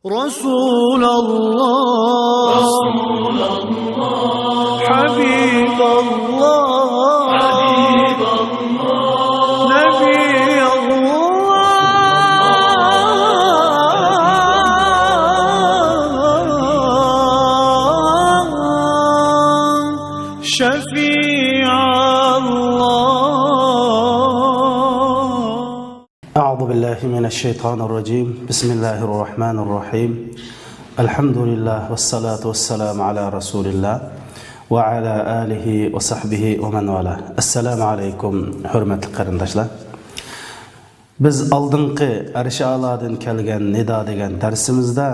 رسول الله حبيب الله نبي الله شفيع أعوذ بالله من الشيطان الرجيم بسم الله الرحمن الرحيم الحمد لله والصلاة والسلام على رسول الله وعلى آله وصحبه ومن والاه السلام عليكم حرمة القرنداشlar biz oldingi Arsh A'lodan kelgan nido degan darsimizda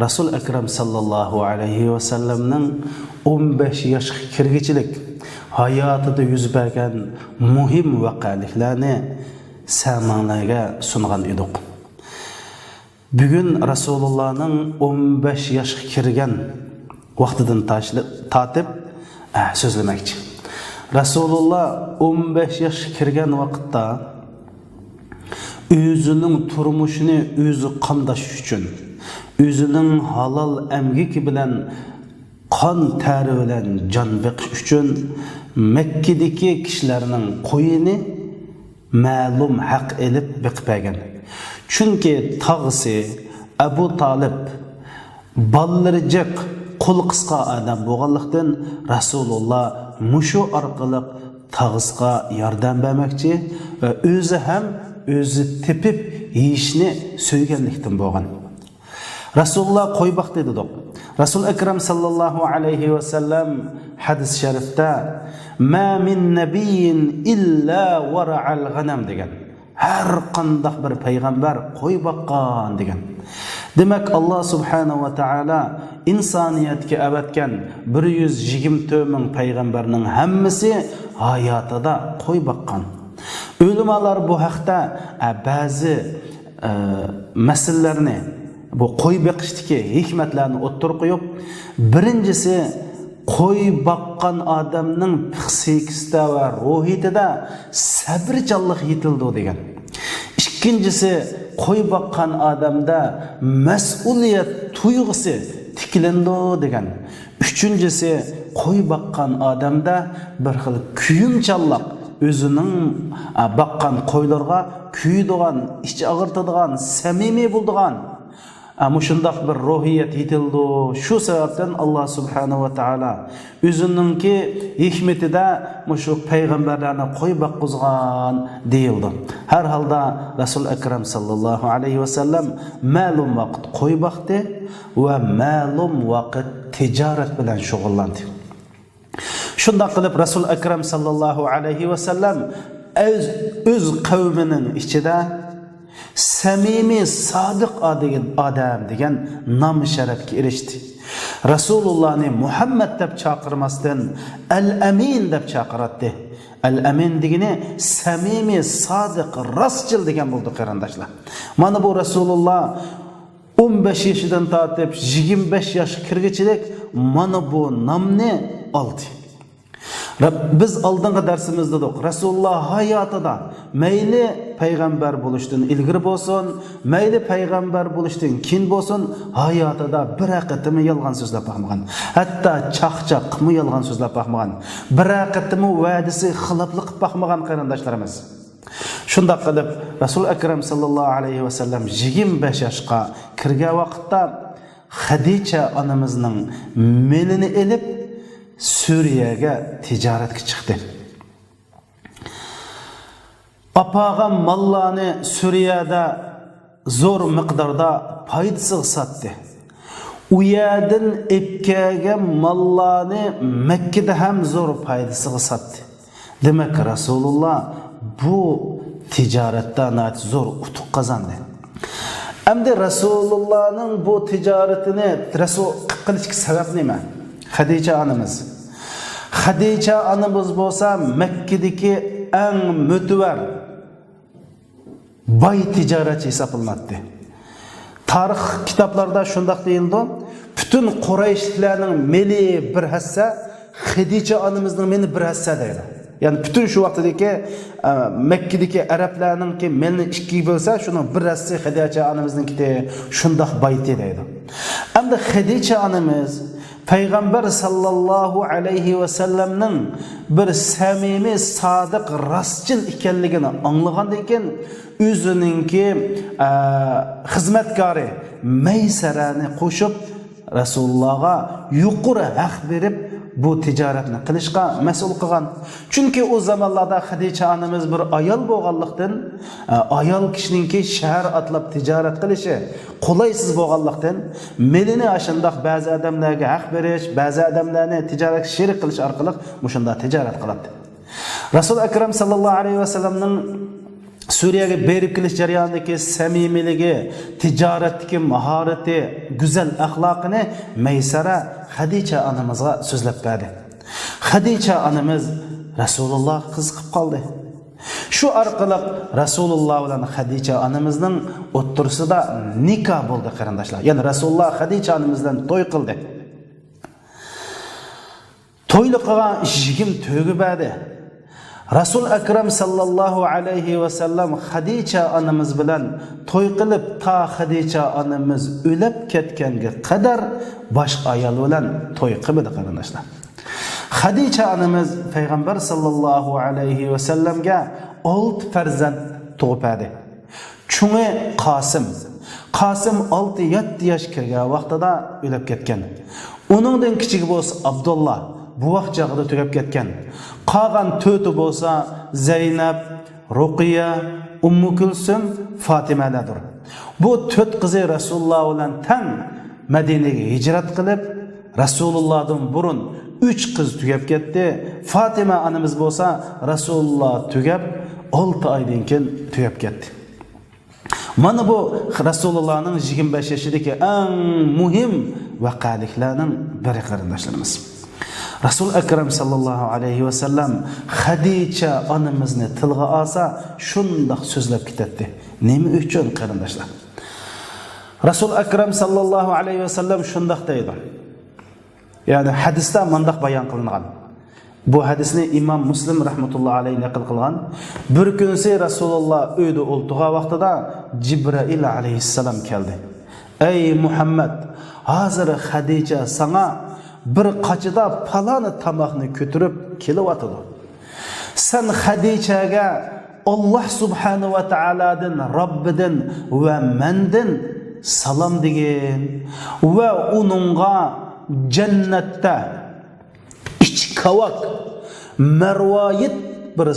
Rasul Akram sallallohu alayhi va sallamning 15 yoshga kirgichilik hayotida yuz bergan muhim voqealiklarni samanlarga sungan edik. Bugün Rasulullah'ның 15 yoshga kirgan vaqtidan tatib so'zlamoqchi. Rasulullah 15 yoshga kirgan vaqtda o'zining turmushini o'zi qandash uchun, o'zining halol emgiki bilan qon tari bilan jon beqish uchun Mekkadagi kishilarning qo'yini ma'lum haq elib biqpagan. Chunki tog'isi Abu Talib ballarijiq qo'l qisqa odam bo'lganlikdan Rasulullah mushu orqali tog'isiga yordam bermoqchi va o'zi ham o'zi tepib yeyishni so'yganlikdan bo'lgan. Rasulullah qo'yboq dedi. Rasul Akram sallallohu alayhi va sallam hadis sharifda ma min nabiyyin illa wara'al ghanam degan. Har qanday bir payg'ambar qo'y boqqan degan. Demak Alloh subhanahu va taolo insoniyatga avatgan 124 ming payg'ambarning hammasi hayotida qo'y boqqan. Ulamolar bu haqda ba'zi masalalarni bu qo'y beqishdagi hikmatlarni o'ttir qo'yib, birinchisi qo'y boqqan odamning psixikasida va ruhiyatida sabrchanlik yetildi degan. Ikkinchisi qo'y boqqan odamda mas'uliyat tuyg'usi tiklandi degan. Uchinchisi qo'y boqqan odamda bir xil kuyimchanlik o'zining boqqan qo'ylarga kuydigan, ichi og'irtadigan, samimiy bo'ladigan Muşundaq bir ruhiyet yetildi. Şu sebepten Allah subhanahu wa ta'ala özününki hikmetide muşu peygamberlerine koy bakkuzgan deyildi. Her halda Resul Ekrem sallallahu aleyhi ve sellem malum vakit koy baktı ve malum vakit ticaret bilen şugullandı. Şundaq qilib Resul Ekrem sallallahu aleyhi ve sellem öz kavminin içinde samimiy sodiq odam degan nom sharafga erishdi. Rasulullahni Muhammad deb chaqirmasdan al-amin deb chaqiradi. Al-amin degani samimiy sodiq rostchil degan bo'ldi qarindoshlar. Mana bu Rasulullah 15 yoshidan tortib 25 yoshga kirgichilik mana bu nomni oldi. Biz oldingi darsimizda dedik, Rasulullah hayotida mayli payg'ambar bo'lishdan ilgari bo'lsin, mayli payg'ambar bo'lishdan keyin bo'lsin, hayotida bir aqatimi yolg'on so'zlab baxmagan. Hatto chaqchaqmi yolg'on so'zlab baxmagan. Bir aqatimi va'dasi xiloflik qilib baxmagan qarindoshlarimiz. Shunda qilib Rasul Akram sallallohu alayhi va sallam 25 yoshga kirgan vaqtda Xadicha onamizning melini elib Suriyaga tijoratga chiqdi. Apagan mallarni Suriyada zo'r miqdorda foydasiz sotdi. U yerdan epkagan mallarni Mekkada ham zo'r foydasiz sotdi. Demak Rasulullah bu tijoratdan zo'r utuq qozondi. Endi Rasulullahning bu tijoratini Rasul qilishga sabab nima? Xadicha onamiz. Xadicha onamiz bo'lsa Mekkadagi eng mo'tabar boy tijoratchi hisoblanadi. Tarix kitoblarida shundaq deyildi. Bütün Qurayshlarning meli bir hassa, Xadicha onamizning meni bir hassa deydi. Yani bütün şu vaqtdagi Mekkadagi Arablarningki melni ikkiga bo'lsa, shuning birasi Xadicha onamizningki shundoq bayti deydi. Endi Xadicha onamiz Payg'ambar sallallohu alayhi va sallamning bir samimiy, sodiq, rostchil ekanligini anglagandan keyin o'zininki xizmatkori Maysarani qo'shib Rasulullohga yuqori haq berib bu tijoratni qilishga mas'ul qilgan. Chunki o zamonlarda Xadicha onamiz bir ayol bo'lganlikdan, ayol kishiningki shahar atlab tijorat qilishi qolaysiz bo'lganlikdan, melini ashundoq ba'zi odamlarga haq berish, ba'zi odamlarni tijorat sherik qilish orqali mushunda tijorat qiladi. Rasul akram sallallohu alayhi vasallamning Suriyaga berib kelish jarayonidagi samimiyligi, tijoratdagi mahorati, go'zal axloqini Maysara Xadicha onamizga so'zlab berdi. Xadicha onamiz Rasululloh qiziqib qoldi. Shu orqali Rasululloh bilan Xadicha onamizning o'ttirisida nikoh bo'ldi qarindoshlar. Ya'ni Rasululloh Xadicha onamizdan to'y qildi. To'yli qilgan ishigim to'g'i berdi. Rasul akram sallallohu alayhi va sallam Xadicha onamiz bilan to'y qilib, ta Xadicha onamiz o'lib ketganga qadar boshqa ayol bilan to'y qilmadi qarindoshlar. Xadicha onamiz payg'ambar sallallohu alayhi va sallamga 6 farzand tug'dirdi. Chungi Qosim 6-7 yosh kirgan vaqtida o'lib ketgan. Uningdan kichigi bo'lsa Abdullah bu vaqt chog'ida tugab ketgan. Qolgan 4 bo'lsa Zaynab, Ruqiya, Ummu Kulsum, Fatimalardir. Bu 4 qizi Rasululloh bilan tang Madinaga hijrat qilib, Rasulullohdan burun 3 qiz tugab ketdi. Fatima onamiz bo'lsa Rasululloh tugab 6 oydan keyin tugab ketdi. Mana bu Rasulullohning 25 yoshidagi eng muhim vaqaliklarning biri qarindoshlarimiz. Rasul akram sallallohu alayhi va sallam Xadicha onamizni tilga olsa shundoq so'zlab ketadi. Nima uchun qarindoshlar? Rasul akram sallallohu alayhi va sallam shundoq deydi. Ya'ni hadisda mundaq bayon qilingan. Bu hadisni Imom Muslim rahmatullohi alayhi naql qilgan. Bir kunsi Rasululloh uyda o'ltirgan vaqtida Jibril alayhissalom keldi. Ey Muhammad, hozir Xadicha sana bir qachida palani tamoqni ko'tirib kelyotdi. Sen Xadichaga Alloh subhanahu va taoladan, Robbidan va mendan salom degin va uningga jannatda ichkavak marvoyit bir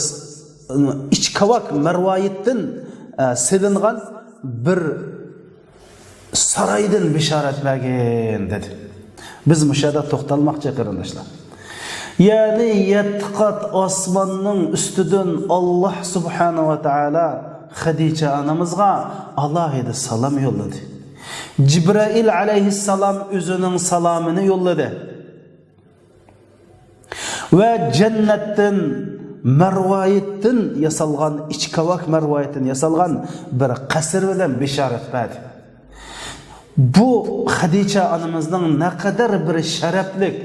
ichkavak marvoyitdan silingan bir saroydan bishorat bergin dedi. Biz mushada to'xtalmoqchi qarindoshlar. Ya'ni 7 qat osmonning ustidan Alloh subhanahu va taolo Xadicha onamizga alohida salom yo'lladi. Jibril alayhissalom o'zining salomini yo'lladi. Va jannatdan marvoyitdan yasalgan, ichkavak marvoyitdan yasalgan bir qasr bilan bishorat berdi. Bu Xadicha onamizning naqadar bir sharaflik,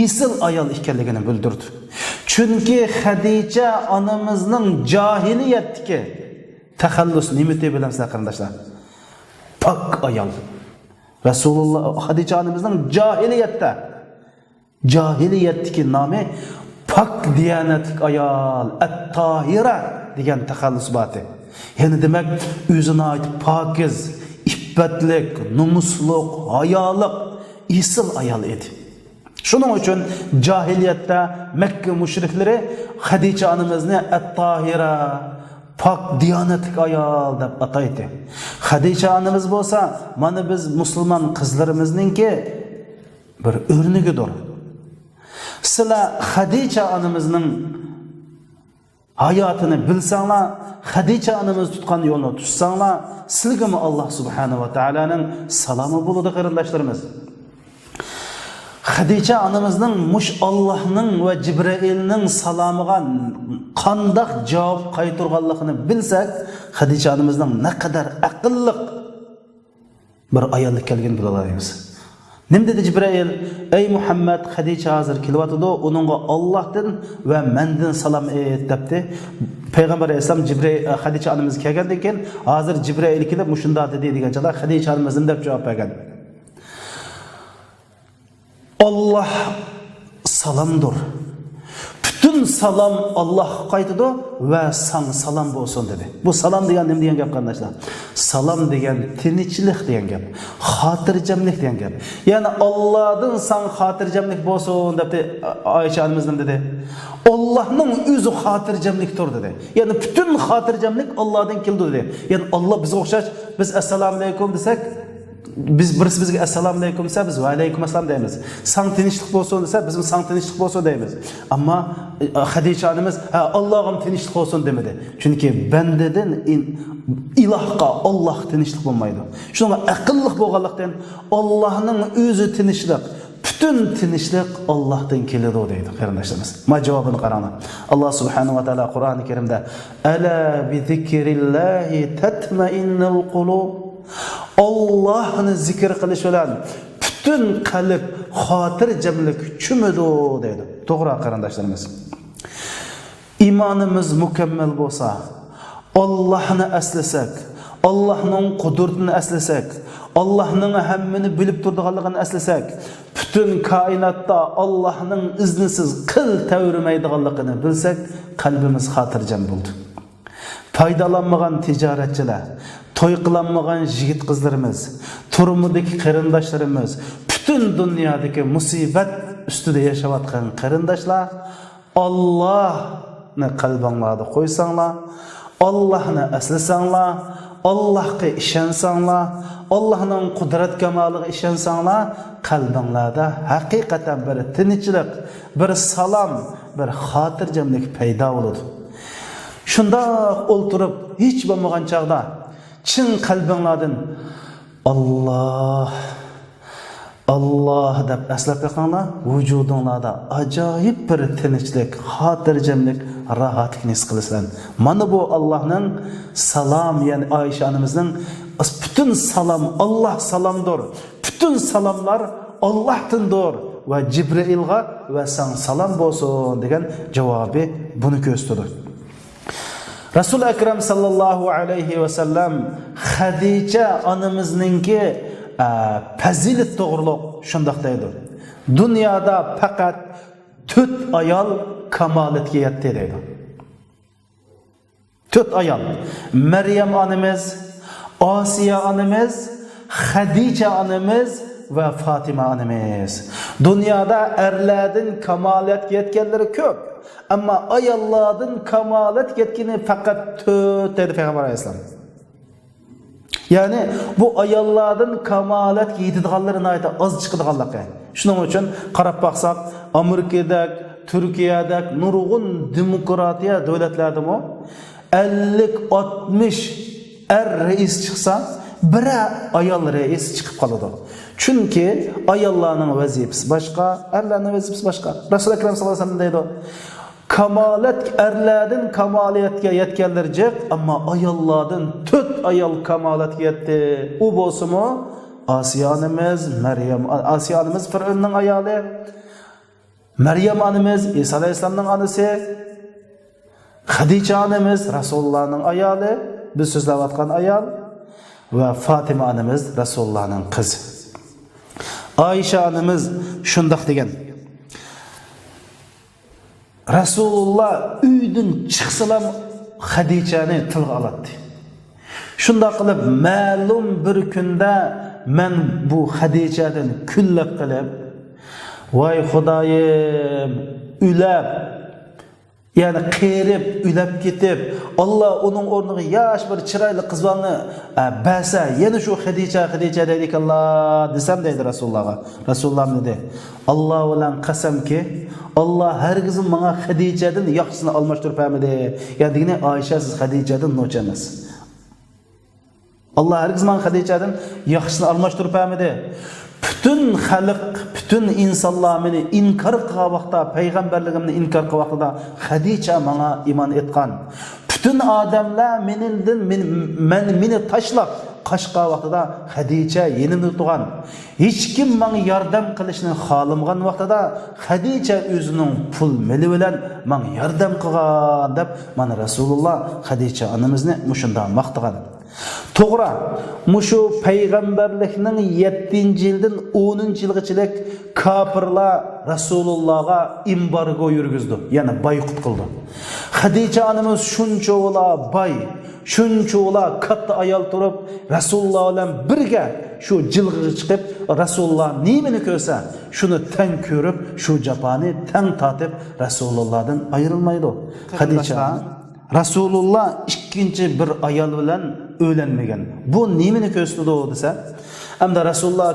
isil ayol ekanligini bildirdi. Chunki Xadicha onamizning jahiliyatdagi taxallus nimati bilamsizlar qarindoshlar? Pok ayol. Rasululloh Xadicha onamizning jahiliyatdagi nomi pok diyanatlik ayol, at-tahira degan taxallus bor. Ya'ni demak o'zini aytib pokiz, iffetlik, numusluq, hayoliq, isil ayol edi. Shuning uchun jahiliyatda Makka mushriklari Xadicha onamizni at-tahira, pok diyonatlik ayol deb ataydi. Xadicha onamiz bo'lsa, mana biz musulmon qizlarimizninki bir o'rnigidir. Sizlar Xadicha onamizning hayotini bilsanglar, Xadicha onamiz tutgan yo'lni tutsanglar, sizga Alloh subhanahu va taolaning salomi bo'ladi qarindoshlarimiz. Xadicha onamizning mush Allohning va Jibrilning salomiga qandoq javob qaytarganligini bilsak, Xadicha onamizning naqadar aqlli bir ayol ekanligini bila olamiz. Nim dedi Cibril? Ey Muhammed, Hadice hazır kilvatıdı, onunla Allah'tan ve menden salam et depti. Peygamber Aleyhisselam Cibril Hadice anımız kelgenden keyin hazır Cibril kelip muşunda dedi degan chog'da Hadice anımızdan deb javob bergan. Allah salamdır. Bütün salam Allah'a qaytıdı ve sana salam bolsun dedi. Bu salam degan nima degan gap qardoshlar? Salam degan tinchlik degan gap, xotirjamlik degan gap. Yani Allah'dan sana xotirjamlik bolsun debdi Ayşe anamızdan dedi. Allah'ın özü xotirjamlikdir dedi. Yani bütün xotirjamlik Allah'dan keldi dedi. Yani Allah bize o'xshash, biz assalomu alaykum desek, biz birisi bizga assalomu alaykum desa biz va alaykum assalom deymiz. Sang tinchlik bo'lsin desa biz sang tinchlik bo'lsin deymiz. Ammo Hadice anamiz Allohim tinchlik bo'lsin demadi. Chunki bandadan ilohga Alloh tinchlik bo'lmaydi. Shunga aqlli bo'lganlikdan Allohning o'zi tinchlik, bütün tinchlik Allohdan keladi deydi qarindoshlarimiz. Ma javobini qarang. Alloh subhanahu va taolo Qur'oni Karimda ala bi zikrillahi tatma'innul qulub. Allah'ını zikir qilish bilan bütün qalb xotirjamlik chumidi deydi. To'g'ri qarindoshlarimiz. İmanımız mükemmel bo'lsa, Allah'ını eslasak, Allah'ның qudratini eslasak, Allah'ның hammani bilib turadiganligini eslasak, bütün kainatda Allah'ның iznisiz qil tavrmaydiganligini bilsak, qalbimiz xotirjam bo'ldi. Faydalanmagan ticaretçiler, toy qılanmagan yigit qizlarimiz, turumudaki qarindoshlarimiz, bütün dünyadaki musibet üstüde yaşayotgan qarindoshlar, Allah'ni qalbinglarda qo'ysanglar, Allah'ni eslasanglar, Allah'ga ishonsanglar, Allah'ның qudrat kamoliga ishonsanglar, qalbinglarda haqiqatan bir tinchlik, bir salom, bir xotirjamlik paydo bo'ladi. Shunda o'ltirib, hech bo'lmagan chaqda chin qalbinglardan Allah deb aslab qo'yinglar, vujudinglarda ajoyib bir tinchlik, xotirjamlik, rohatlikni his qilasizlar. Mana bu Allohning salam, ya'ni Ayşe anamızning bütün salam Allah salamdır. Bütün salamlar Allah'tandır ve Cibril'ga ve sana salam bo'lsin degan javobi buni ko'rsatdi. Rasul Ekrem sallallahu aleyhi ve sellem Hadice anamızninki fazilet doğruluq şundaq deydi. Dünyada fakat 4 ayal kamaletga yetdi deydi. 4 ayal. Meryem anamız, Asiye anamız, Hadice anamız ve Fatima anamız. Dünyada erlerden kamaletga yetkenleri köp. Ama ayallardan kamalet yetkini fakat 4 dedi Peygamber Aleyhisselam. Yani bu ayallardan kamalet yetadiganlarına ait az çıkıdiganlık. Şunun için qarab baksak Amerika'da, Türkiye'de nurgun demokratiya devletlerde mi 50-60 reis çıksa bir ayal reis çıkıp kalıdı. Çünkü ayallarının vazifesi başka, erlerinin vazifesi başka. Resul-i Ekrem sallallahu aleyhi ve sellem deydi. Kamalet erlerden kamaliyetke yetkenlercek ama ayallardan 4 ayal kamaletke yetti. O bolsa mu? Asiye anamız, Meryem, Asiye anamız Firavun'un ayalı, Meryem anamız İsa Aleyhisselam'ın anası, Hadice anamız Resulullah'ın ayalı, biz sözlevatkan ayal ve Fatima anamız Resulullah'ın kızı. Ayşe anamız şundak degen. Rasulullah uydan chiqsalam Hadichani tilga oladi. Shunda qilib ma'lum bir kunda men bu Hadichadan kullab qilib, voy Xudoyim, ulab, yani qerib, ulab ketib, Allah onun o'rniga yosh bir chiroyli qizlarni basa, yana shu Hadicha deydik Allah desam deydi Rasulullahga. Rasulullah dedi: "Allah bilan qasamki, Allah herkesin bana Hadice'den yaxşısını almıştır pəmidi. Yani dine Ayşe siz Hadice'den noçamaz. Allah herkesin bana Hadice'den yaxşısını almıştır pəmidi. Bütün xalq, bütün insanlar meni inkar qilgan vaqtda, peygamberligimni inkar qilgan vaqtda Hadice bana iman etgan. Bütün adamlar meni tashlab Qashqa vaqtida Xadicha yenini turgan. Hech kim menga yordam qilishni xohlamagan vaqtida Xadicha o'zining pul mili bilan menga yordam qilgan deb mana Rasululloh Xadicha onamizni mushunda maqtagan. To'g'ri, mushu payg'ambarlikning 7-yildan 10-yilgachilik kafirlar Rasulullohga embargo yurgizdi, ya'ni boyqut qildi. Xadicha onamiz shuncha boy, shuncha katta ayol turib, Rasululloh bilan birga shu jilg'iga chiqib, Rasululloh nimani ko'rsa, shuni tang ko'rib, shu japoni tang tatib Rasulullohdan ayrilmaydi. Xadicha Rasululloh ikkinchi bir ayol bilan o'ylanmagan. Bu nimani ko'rsatdi desa, hamda Rasululloh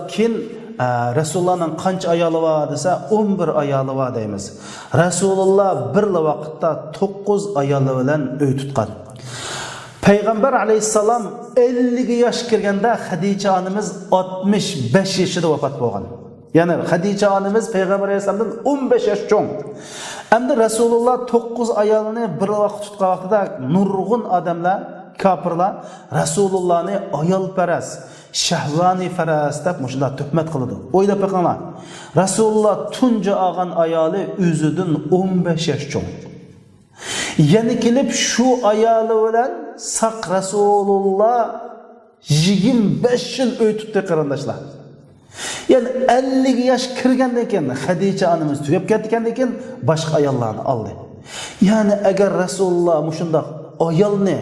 Rasulullohning qancha ayoli bor desa 11 ayoli bor deymiz. Rasululloh bir vaqtda 9 ayoli bilan uy tutgan. Payg'ambar alayhisalom 50 yosh kirganda Xadicha onamiz 65 yoshida vafot bo'lgan. Ya'ni Xadicha onamiz Payg'ambar alayhisalomdan 15 yosh cho'ng. Endi Rasululloh 9 ayolini bir vaqt tutgan vaqtida nurg'un odamlar, kafirlar Rasulullohni ayolparast, shahvani farast deb mushunda tuhmat qildi. O'ylab boqinglar. Rasululloh tunji olgan ayoli o'zidan 15 yosh cho'ng. Yana kelib shu ayoli bilan saq Rasululloh 25 yil uy tutdi qarindoshlar. Yani 50 yosh kirgandan keyin Xadicha onamiz tugab ketgandan keyin boshqa ayollarni oldi. Yani agar Rasululloh mushunda ayolni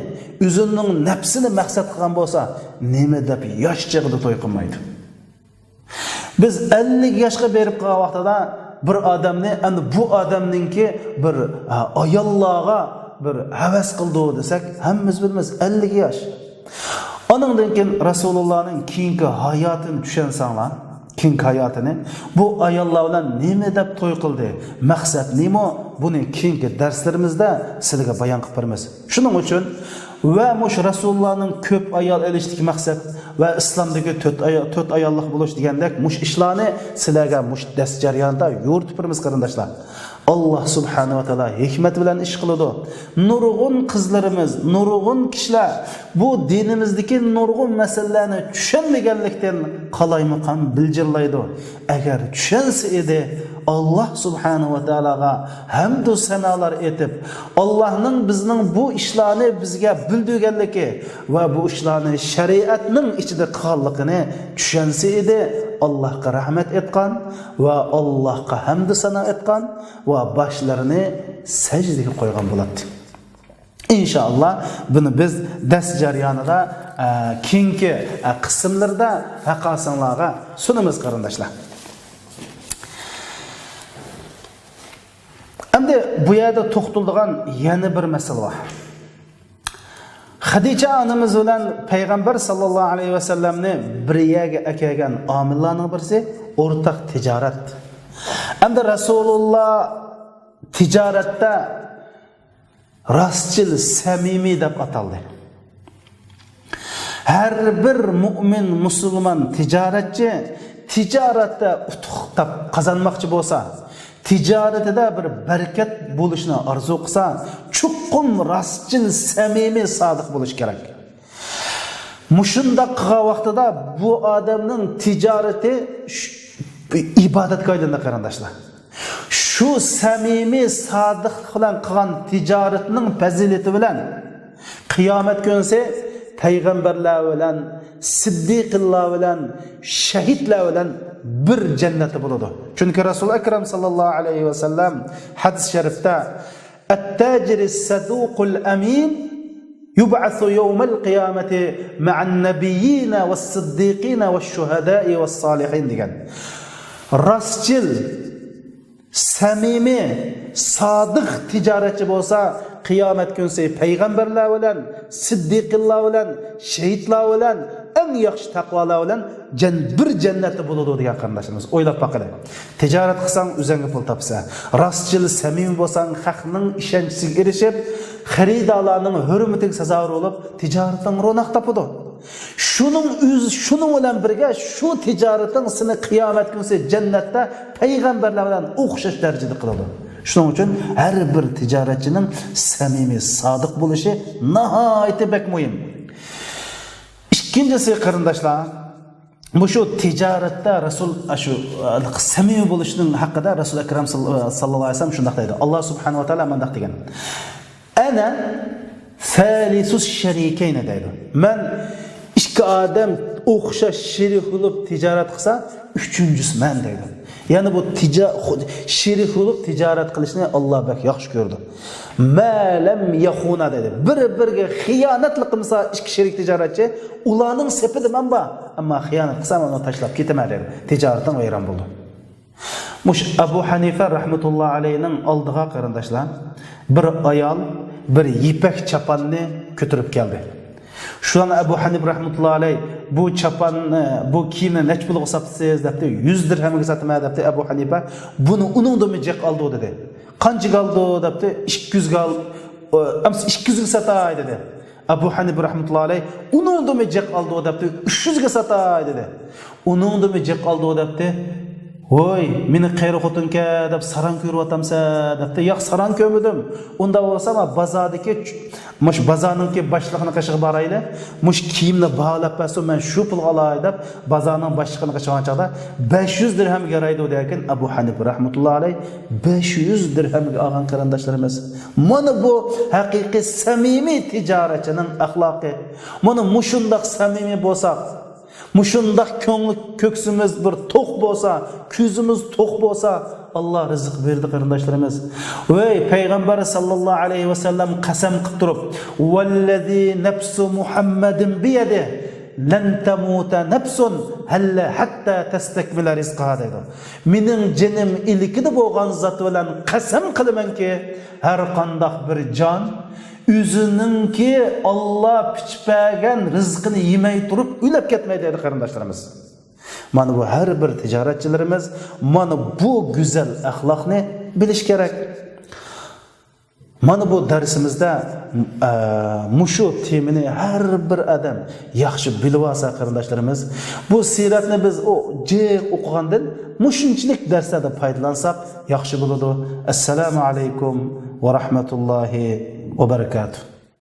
o'zining nafsini maqsad qilgan bo'lsa, nima deb yosh chig'ida to'y qilmaydi. Biz 50 yoshga berib qolgan vaqtida bir odamni, endi bu odamninki bir ayollarga bir havas qildi desak, hammamiz bilamiz 50 yosh. Onundan keyin Rasulullohning keyingi hayotini tushansanglar, keyingi hayotini, bu ayollar bilan nima deb to'y qildi, maqsad nima, buni keyingi darslarimizda sizlarga bayon qilib beramiz. Shuning uchun va mush Rasulullohning ko'p ayol elishlik maqsad va islomdagi 4 ayollik bo'lish degandek mush ishlarni sizlarga mush dars jarayonida yo'ritib beramiz qarindoshlar. Allah subhanahu wa ta'ala hikmet bilen iş kılıdı. Nurgun qizlarimiz, nurgun kişiler bu dinimizdeki nurgun meselelerini düşünmegenlikten qalaymakan bildirlaydı. Eğer düşünse idi Allah subhanahu wa ta'alaga hamdü senalar etip Allah'ın bizning bu işlerini bizge bildirgenligi ve bu işlerini şeriatning içinde qilganligini düşünse idi Allah'a rahmet etkan ve Allah'a hamdü sana etkan ve başlarını secdeye koygan bo'ladi. İnşallah bunu biz ders jarayonida keyingi qismlarda haqasanlarga sunamiz qarindoshlar. Endi bu yerda to'xtaladigan yana bir masala bor. Xadicha onamiz bilan payg'ambar sallallohu alayhi vasallamni bir yerga akagan omillarning birisi o'rtaq tijorat. Endi Rasululloh tijoratda rostchil, samimiy deb ataldi. Har bir mu'min, musulmon tijoratchi tijoratda utuq qozonmoqchi bo'lsa, tijoratida bir barakat bo'lishni orzu qilsa, chuqur rostchil, samimiy, sodiq bo'lish kerak. Mushunda qilgan vaqtida bu odamning tijorati ibodatga aylandi qarindoshlar. Şu samimiy, sodiq bilan qilgan tijoratning fazilati bilan qiyomat kunsi payg'ambarlar bilan, siddiqlar bilan, shahidlar bilan bir jannati bo'ladi. Chunki Rasul akram sallallohu alayhi vasallam hadis sharifda at-tajiri saduqul amin yub'athu yawmal qiyamati ma'an nabiyyina was-siddiqina wash-shuhada'i was-salihin degan. Rostchil, samimiy, sodiq tijoratchi bo'lsa, qiyomat kunsi payg'ambarlar bilan, siddiqlar bilan, shahidlar bilan, eng yaxshi taqvolar bilan bir jannati bo'ladi degan qarindoshimiz. O'ylab boqing. Tijorat qilsang, o'zingga pul topsa, rostchil, samimiy bo'lsang, xalqning ishonchiga erishib, xaridorlarning hurmatiga sazovor bo'lib, tijorating ro'naq topadi. Şunun bilan birga şu tijorating seni qiyomat kunsi jannatda payg'ambarlar bilan o'xshash darajada qiladi. Shuning uchun har bir tijoratchining samimiy, sodiq bo'lishi nihoyatda bek muhim. ikkinchisi qarindoshlar, bu shu tijoratda Rasul shu samimiy bo'lishning haqida Rasul akram sallallohu alayhi vasallam shunday deydi. Alloh subhanahu va taolo mendaq degan. Ana salisus sharikayn deydi. Men ikki odam o'xshash sherik bo'lib tijorat qilsa, uchinchisi men deydi. Ya'ni bu sherik bo'lib tijorat qilishni Alloh bak yaxshi ko'rdi. Malam yaxuna dedi. Bir-biriga xiyonatlik qilsa ikki sherik tijoratchi, ularning sepida men bor, ammo xiyonat qilsa uni tashlab ketaman dedi. Tijoratdan vayron bo'ldi. Mush Abu Hanifa rahmatullohi alayhining oldiga qarindoshlar, bir ayol bir yipak chaponni ko'tarib keldi. Şuan Abu Hanif rahmetullah aleyh bu çapanı, bu kiyimni neç pulga sapsiz depti, 100 dirhemga satma depti Abu Hanifa. Bunu uningda mijaq aldı o dedi. Qancha aldı depti, 200 gal, amsi 200 ga satay dedi. Abu Hanif rahmetullah aleyh uningda mijaq aldı o depti, 300 ga satay dedi. Uningda mijaq aldı o depti. Oy, meni qayri xotinga deb saran ko'rib atamsa debdi. Yo'q, saran ko'rmadim. Unda bo'lsa, bozordagi mush bozorningki boshlig'ini qashig'i borayli. Mush kiyimni bog'lab bersa, men shu pulga olay deb bozorning boshlig'ini qashig'an chaqda 500 dirhamga yaraydi degan Abu Hanif rahmatullohi alayh 500 dirhamga olgan qarindoshlarimiz. Mana bu haqiqiy samimiy tijoratchining axloqi. Mana mushundaq samimiy bo'lsak, mushundaq ko'ksimiz bir to'q bo'lsa, ko'zimiz to'q bo'lsa, Alloh rizq berdi qarindoshlarimiz. Voy payg'ambar sallallohu alayhi vasallam qasam qilib turib, "Vallazi nafsu Muhammadin biyadi lan tamuta nafsun halla hatta tastakmila rizqaha" dedi. Mening jinim ilikida bo'lgan zot bilan qasam qilamanki, har qanday bir jon o'zininki Alloh pichpagan rizqini yemay turib o'lib ketmaydi dedi qarindoshlarimiz. Mana bu har bir tijoratchilarimiz mana bu go'zal axloqni bilish kerak. Mana bu darsimizda mushu temini har bir odam yaxshi bilib olsa qarindoshlarimiz, bu siratni biz jiq o'qigandan mushunchalik darslarda foydalansak yaxshi bo'ladi. Assalomu alaykum va rahmatullohi va barakatuh.